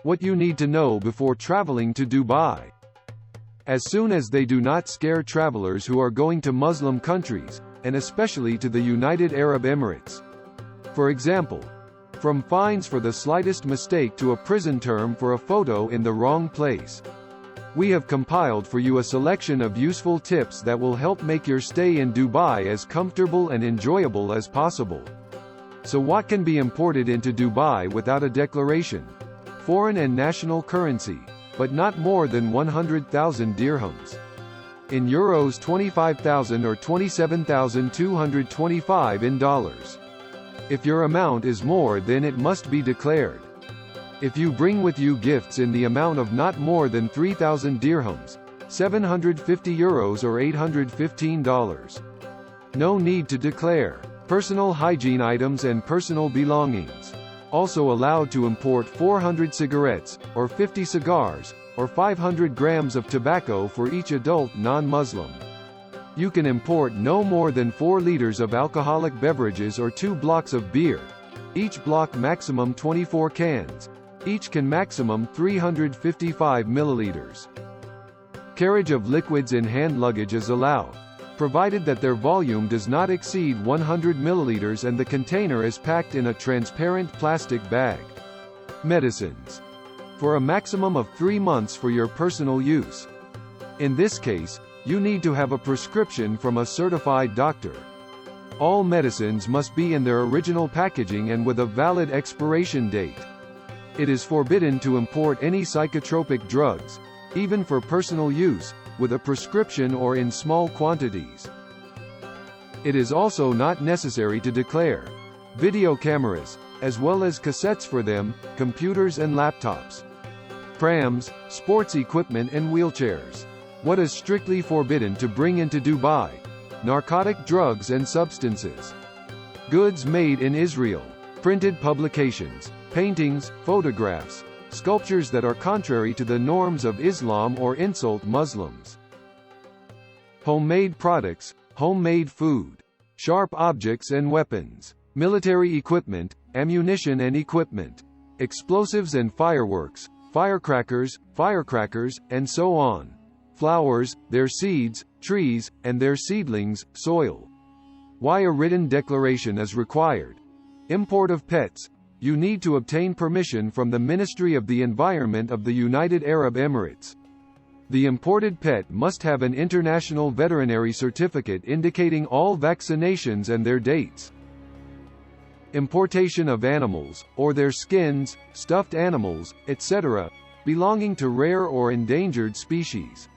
What you need to know before traveling to Dubai. As soon as they do not scare travelers who are going to Muslim countries, and especially to the United Arab Emirates. For example, from fines for the slightest mistake to a prison term for a photo in the wrong place. We have compiled for you a selection of useful tips that will help make your stay in Dubai as comfortable and enjoyable as possible. So what can be imported into Dubai without a declaration? Foreign and national currency, but not more than 100,000 dirhams. In euros 25,000 or 27,225 in dollars. If your amount is more, then it must be declared. If you bring with you gifts in the amount of not more than 3,000 dirhams, 750 euros or $815. No need to declare. Personal hygiene items and personal belongings. Also allowed to import 400 cigarettes, or 50 cigars, or 500 grams of tobacco for each adult non-Muslim. You can import no more than 4 liters of alcoholic beverages or 2 blocks of beer. Each block maximum 24 cans. Each can maximum 355 milliliters. Carriage of liquids in hand luggage is allowed, provided that their volume does not exceed 100 milliliters and the container is packed in a transparent plastic bag. Medicines. For a maximum of 3 months for your personal use. In this case, you need to have a prescription from a certified doctor. All medicines must be in their original packaging and with a valid expiration date. It is forbidden to import any psychotropic drugs, even for personal use, with a prescription or in small quantities. It is also not necessary to declare video cameras, as well as cassettes for them, computers and laptops, prams, sports equipment and wheelchairs. What is strictly forbidden to bring into Dubai? Narcotic drugs and substances. Goods made in Israel. Printed publications, paintings, photographs, sculptures that are contrary to the norms of Islam or insult Muslims. Homemade products, homemade food, sharp objects and weapons, military equipment, ammunition and equipment, explosives and fireworks, firecrackers, and so on. Flowers, their seeds, trees, and their seedlings, soil. Why a written declaration is required? Import of pets. You need to obtain permission from the Ministry of the Environment of the United Arab Emirates. The imported pet must have an international veterinary certificate indicating all vaccinations and their dates. Importation of animals, or their skins, stuffed animals, etc., belonging to rare or endangered species.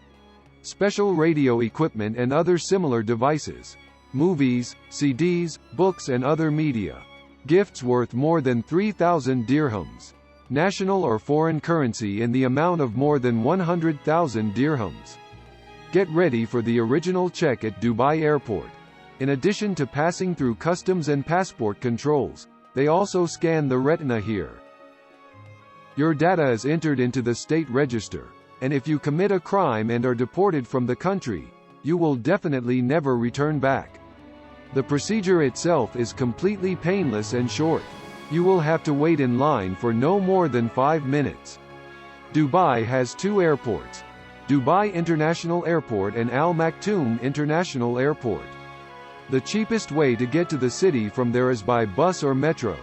Special radio equipment and other similar devices. Movies, CDs, books and other media. Gifts worth more than 3,000 dirhams. National or foreign currency in the amount of more than 100,000 dirhams. Get ready for the original check at Dubai Airport. In addition to passing through customs and passport controls, they also scan the retina here. Your data is entered into the state register, and if you commit a crime and are deported from the country, you will definitely never return back. The procedure itself is completely painless and short. You will have to wait in line for no more than 5 minutes. Dubai has 2 airports, Dubai International Airport and Al Maktoum International Airport. The cheapest way to get to the city from there is by bus or metro.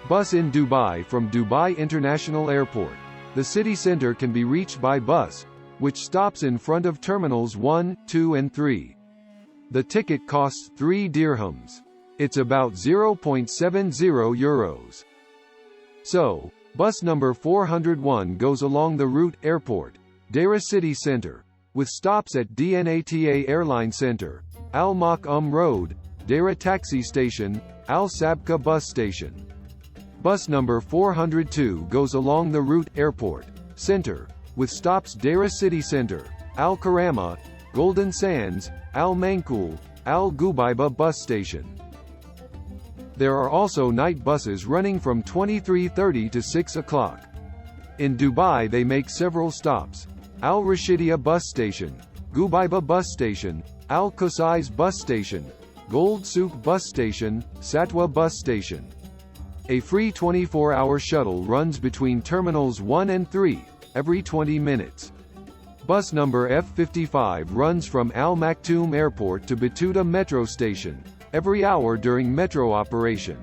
Bus in Dubai from Dubai International Airport. The city center can be reached by bus, which stops in front of terminals 1, 2 and 3. The ticket costs 3 dirhams. It's about 0.70 euros. So, bus number 401 goes along the route Airport, Deira City Center, with stops at Dnata Airline Center, Al Maktoum Road, Deira Taxi Station, Al Sabka Bus Station. Bus number 402 goes along the route Airport, Center, with stops Deira City Center, Al Karama, Golden Sands, Al Mankul, Al Gubaiba Bus Station. There are also night buses running from 23:30 to 6 o'clock. In Dubai they make several stops: Al Rashidia Bus Station, Gubaiba Bus Station, Al Qusais Bus Station, Gold Souk Bus Station, Satwa Bus Station. A free 24-hour shuttle runs between Terminals 1 and 3, every 20 minutes. Bus number F55 runs from Al Maktoum Airport to Batuta Metro Station, every hour during metro operation.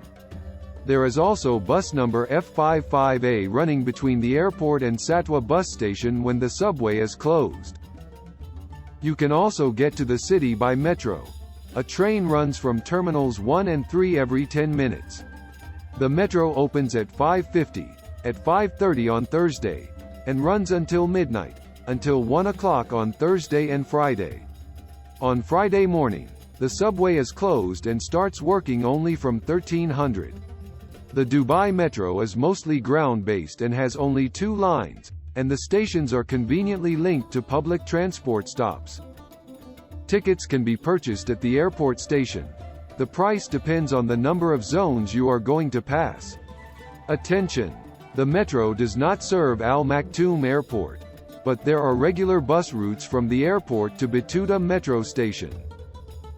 There is also bus number F55A running between the airport and Satwa bus station when the subway is closed. You can also get to the city by metro. A train runs from Terminals 1 and 3 every 10 minutes. The metro opens at 5:50, at 5:30 on Thursday, and runs until midnight, until 1 o'clock on Thursday and Friday. On Friday morning, the subway is closed and starts working only from 1300. The Dubai Metro is mostly ground-based and has only 2 lines, and the stations are conveniently linked to public transport stops. Tickets can be purchased at the airport station. The price depends on the number of zones you are going to pass. Attention! The metro does not serve Al Maktoum Airport, but there are regular bus routes from the airport to Batuta Metro Station.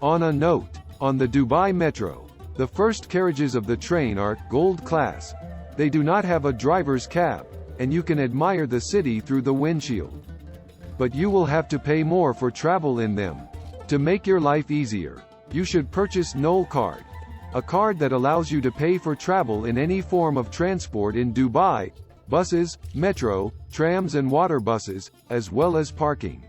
On a note, on the Dubai Metro, the first carriages of the train are Gold Class. They do not have a driver's cab, and you can admire the city through the windshield. But you will have to pay more for travel in them. To make your life easier, you should purchase Noel Card, a card that allows you to pay for travel in any form of transport in Dubai, buses, metro, trams and water buses, as well as parking.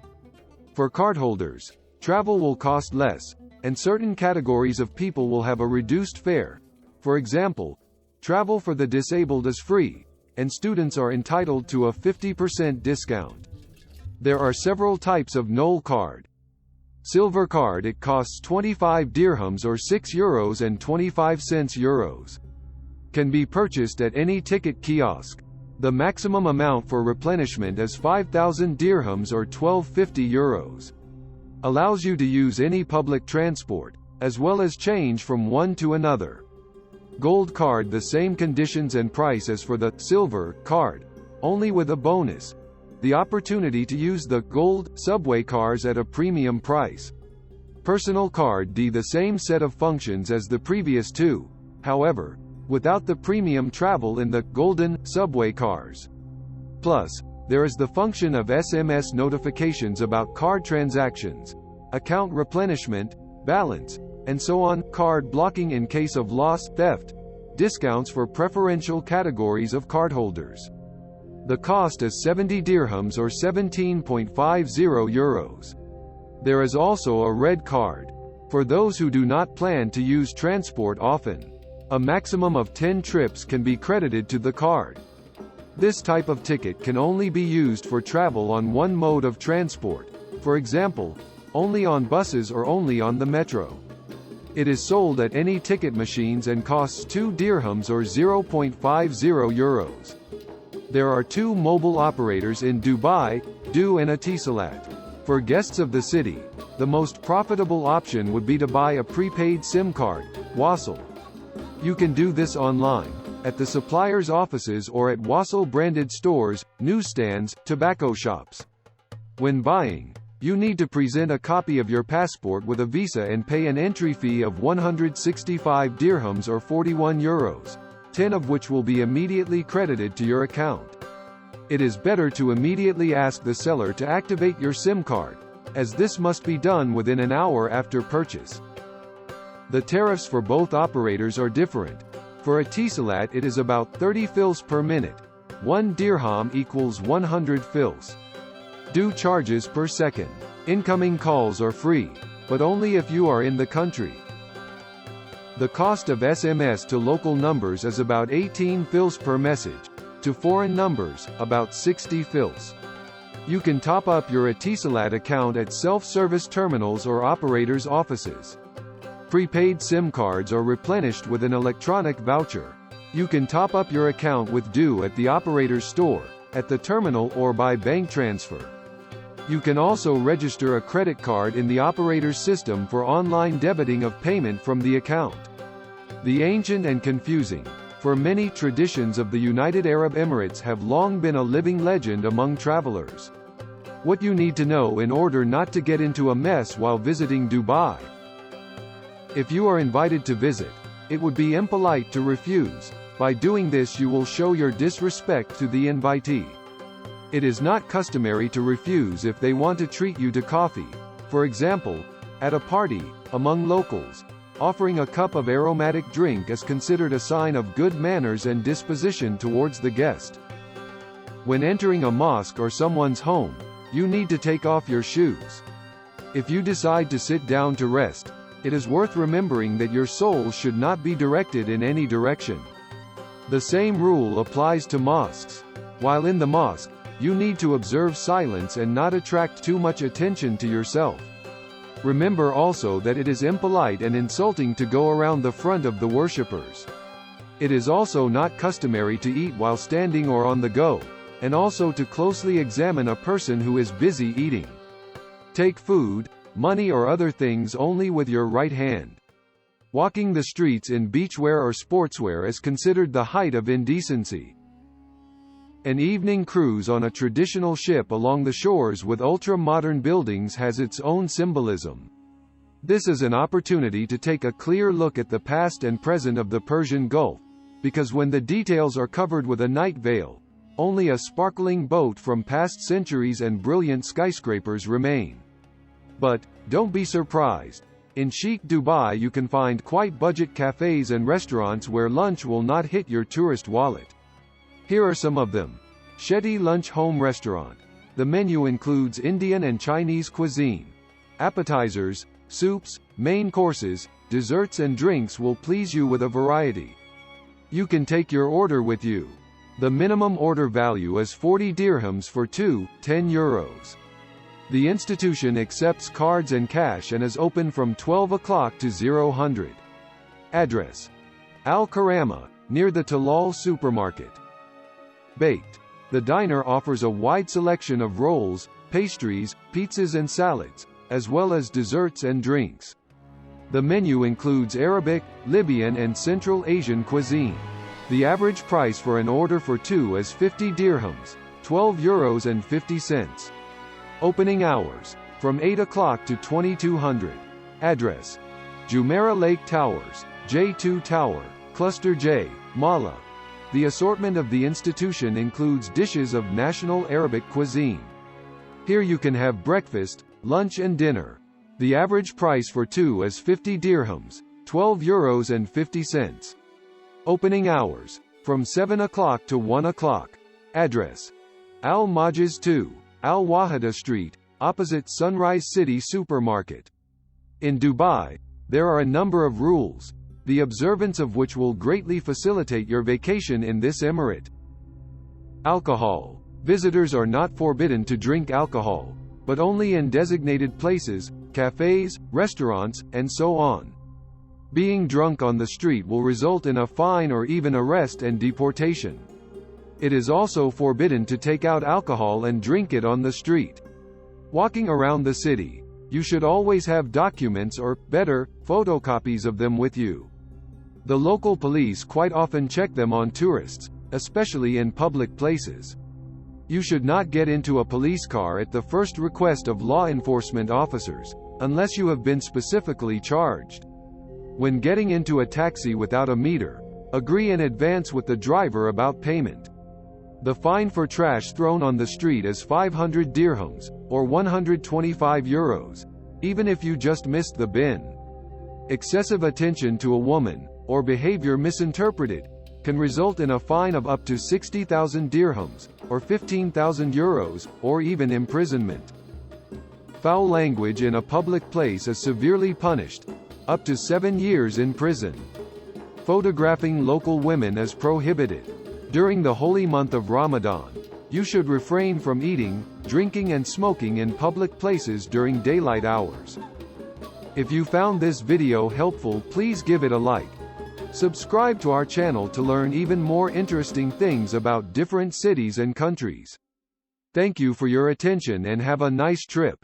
For cardholders, travel will cost less, and certain categories of people will have a reduced fare. For example, travel for the disabled is free, and students are entitled to a 50% discount. There are several types of Noel Card. Silver Card, it costs 25 dirhams or €6.25. Can be purchased at any ticket kiosk. The maximum amount for replenishment is 5,000 dirhams or €12.50. Allows you to use any public transport, as well as change from one to another. Gold Card, the same conditions and price as for the Silver Card, only with a bonus: the opportunity to use the Gold subway cars at a premium price. Personal Card D, the same set of functions as the previous two, however, without the premium travel in the Golden subway cars. Plus, there is the function of SMS notifications about card transactions, account replenishment, balance, and so on, card blocking in case of loss, theft, discounts for preferential categories of cardholders. The cost is 70 dirhams or €17.50. There is also a red card, for those who do not plan to use transport often. A maximum of 10 trips can be credited to the card. This type of ticket can only be used for travel on one mode of transport, for example, only on buses or only on the metro. It is sold at any ticket machines and costs 2 dirhams or €0.50. There are 2 mobile operators in Dubai, Du and Etisalat. For guests of the city, the most profitable option would be to buy a prepaid SIM card, Wasl. You can do this online, at the supplier's offices or at Wasl-branded stores, newsstands, tobacco shops. When buying, you need to present a copy of your passport with a visa and pay an entry fee of 165 dirhams or €41, 10 of which will be immediately credited to your account. It is better to immediately ask the seller to activate your SIM card, as this must be done within an hour after purchase. The tariffs for both operators are different. For Etisalat it is about 30 fils per minute. 1 dirham equals 100 fils. Du charges per second. Incoming calls are free, but only if you are in the country. The cost of SMS to local numbers is about 18 fils per message. To foreign numbers, about 60 fils. You can top up your Etisalat account at self-service terminals or operators' offices. Prepaid SIM cards are replenished with an electronic voucher. You can top up your account with Du at the operator's store, at the terminal or by bank transfer. You can also register a credit card in the operator's system for online debiting of payment from the account. The ancient and confusing, for many traditions of the United Arab Emirates have long been a living legend among travelers. What you need to know in order not to get into a mess while visiting Dubai. If you are invited to visit, it would be impolite to refuse. By doing this you will show your disrespect to the invitee. It is not customary to refuse if they want to treat you to coffee. For example, at a party, among locals, offering a cup of aromatic drink is considered a sign of good manners and disposition towards the guest. When entering a mosque or someone's home, you need to take off your shoes. If you decide to sit down to rest, it is worth remembering that your soul should not be directed in any direction. The same rule applies to mosques. While in the mosque, you need to observe silence and not attract too much attention to yourself. Remember also that it is impolite and insulting to go around the front of the worshippers. It is also not customary to eat while standing or on the go, and also to closely examine a person who is busy eating. Take food, money or other things only with your right hand. Walking the streets in beachwear or sportswear is considered the height of indecency. An evening cruise on a traditional ship along the shores with ultra-modern buildings has its own symbolism. This is an opportunity to take a clear look at the past and present of the Persian Gulf, because when the details are covered with a night veil, only a sparkling boat from past centuries and brilliant skyscrapers remain. But, don't be surprised. In chic Dubai you can find quite budget cafes and restaurants where lunch will not hit your tourist wallet. Here are some of them. Shetty Lunch Home Restaurant. The menu includes Indian and Chinese cuisine. Appetizers, soups, main courses, desserts and drinks will please you with a variety. You can take your order with you. The minimum order value is 40 dirhams for 10 euros. The institution accepts cards and cash and is open from 12 o'clock to 0000. Address: Al Karama, near the Talal supermarket. Baked. The diner offers a wide selection of rolls, pastries, pizzas and salads, as well as desserts and drinks. The menu includes Arabic, Libyan and Central Asian cuisine. The average price for an order for two is 50 dirhams, 12 euros and 50 cents. Opening hours: from 8 o'clock to 2200. Address: Jumeirah Lake Towers, J2 Tower, Cluster J, Mala. The assortment of the institution includes dishes of national Arabic cuisine. Here you can have breakfast, lunch and dinner. The average price for two is 50 dirhams, 12 euros and 50 cents. Opening hours: from 7 o'clock to 1 o'clock. Address: Al Majiz 2, Al Wahida Street, opposite Sunrise City Supermarket. In Dubai, there are a number of rules, the observance of which will greatly facilitate your vacation in this emirate. Alcohol. Visitors are not forbidden to drink alcohol, but only in designated places, cafes, restaurants, and so on. Being drunk on the street will result in a fine or even arrest and deportation. It is also forbidden to take out alcohol and drink it on the street. Walking around the city, you should always have documents or, better, photocopies of them with you. The local police quite often check them on tourists, especially in public places. You should not get into a police car at the first request of law enforcement officers, unless you have been specifically charged. When getting into a taxi without a meter, agree in advance with the driver about payment. The fine for trash thrown on the street is 500 dirhams, or 125 euros, even if you just missed the bin. Excessive attention to a woman, or behavior misinterpreted, can result in a fine of up to 60,000 dirhams, or 15,000 euros, or even imprisonment. Foul language in a public place is severely punished, up to 7 years in prison. Photographing local women is prohibited. During the holy month of Ramadan, you should refrain from eating, drinking and smoking in public places during daylight hours. If you found this video helpful, please give it a like. Subscribe to our channel to learn even more interesting things about different cities and countries. Thank you for your attention and have a nice trip.